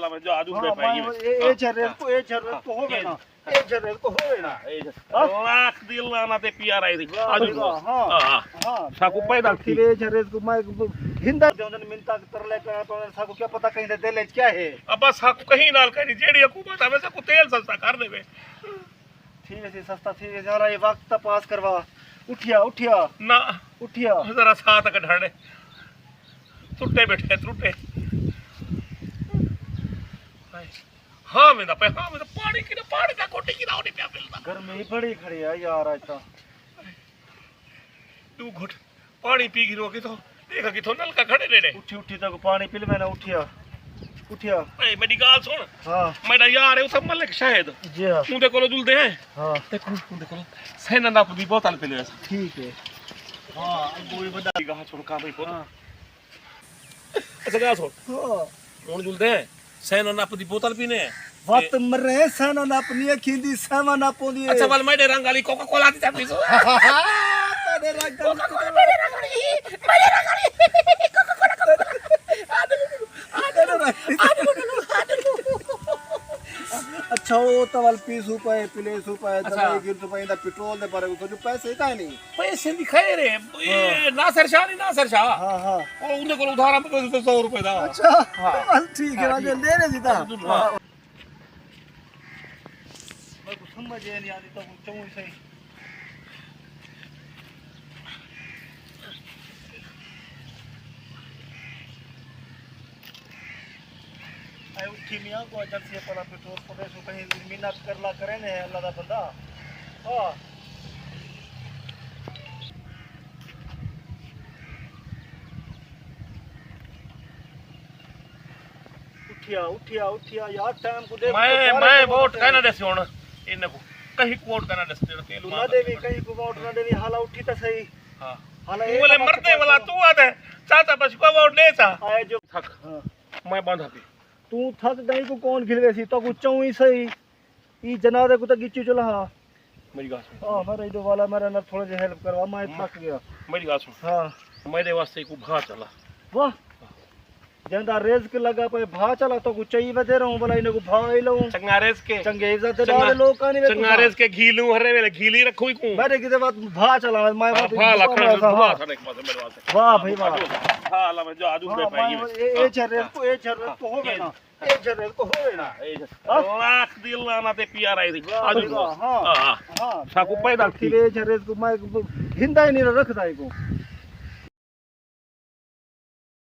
ਹਾਲਾ ਮੈਂ ਜਾ ਦੂੰਗਾ ਪਈ ਇਹ ਛਰੇ ਕੋ ਹੋਵੇ ਨਾ ਇਹ ਛਰੇ ਕੋ ਹੋਵੇ ਨਾ ਲੱਖ ਦੀ ਲਾਣਾ ਤੇ ਪੀਆਰ ਆਈ ਦੀ ਆਜੂ ਹਾਂ ਸਾਕੂ ਪੈਦਾ ਕੀ ਇਹ ਛਰੇ ਕੋ ਮੈਂ हिंदा देवन मिनता तरले कर तो साको क्या पता कहीं दे दिल क्या है अब साकू कहीं नाल कहीं जेड़ी हुकूमत आवे साकू तेल सस्ता कर देवे ठीक है सस्ता ठीक है जरा ये वक्त पास करवा उठिया ना उठिया जरा साथ तक ढाड़े टूटे बैठे टूटे हां मैं तो पानी का कोटी की रावनी पे मिलता गर्मी बड़ी खड़ी है यार आज तो तू घुट पानी पी की रोकी तो देखा कि नल का खड़े ने उठी तक पानी पी ले मैंने उठिया ए मेरी गाल सुन हां मेरा यार है उस मलिक शायद जी हां तू दे कोलो जुलदे हैं हां देखो तू दे कोलो सेना ना दी बोतल पे ले ठीक है हां कोई बड़ा गा छोड़ का भाई हां अच्छा गा छोड़ हां कौन जुलदे हैं सेना ना दी बोतल पीने वत मरे सेना ना अपनी खींदी सेवा ना पोंदी अच्छा वाल मेरे रंग वाली कोका कोला दी चापी सो तेरे रंग मेरे रंग अच्छा वो तवल 20 रुपए पिले रुपए दवाई 20 रुपए दा पेट्रोल दे पर तो पैसे का नहीं पैसे दिखाए रे ये नासिर शाह हां और उनके को उधार पे 100 रुपए दा अच्छा हां ठीक है राजे ले ले जीता मैं को समझ नहीं आती तो चूं सही आई उठी मियां को अजल से पड़ा पेट्रोल पके सो कहीं मिन्नत करला करे ने अल्लाह दा बंदा हां उठिया यार टाइम को देख मैं वोट कहना देसी हुन इने को कहीं वोट कहना देस तेल ना देवी कहीं को वोट ना देवी हाला उठी त सही हां हाला तू बोले मरते वाला तू आते चाचा बस को वोट ले चा आए जो थक मैं बांधा पे तू थक गई को कौन खिलवे सी तो को चऊ ही सही ई जनादे को तो गिच्चू चला मेरी गाल सुन हां मेरे दो वाला मेरा ना थोड़ा जे हेल्प करवा मैं थक गया मेरी गाल सुन हां मेरे वास्ते को भा चला वाह जंदा रिस्क लगा पे भा चला तो कुछ चाहिए बदे रहूं भला इने को भा ही लऊं चंगारेस के चंगे इज्जत दे लोग कानी वे चंगारेस के घीलू हरे वेले घीली रखो ही को मेरे की बात भा चला मैं बात भा लखन भा थाने के पास मेरे वास्ते वाह भाई वाह हां ला मैं जा दूं पे पाई ए छरे को होवे ना ए छरे को होवे ना लाख दी लाना ते पीआर आई दी आजू हां हां साकू पैदा की छरे को मैं हिंदा ही नहीं रखदा को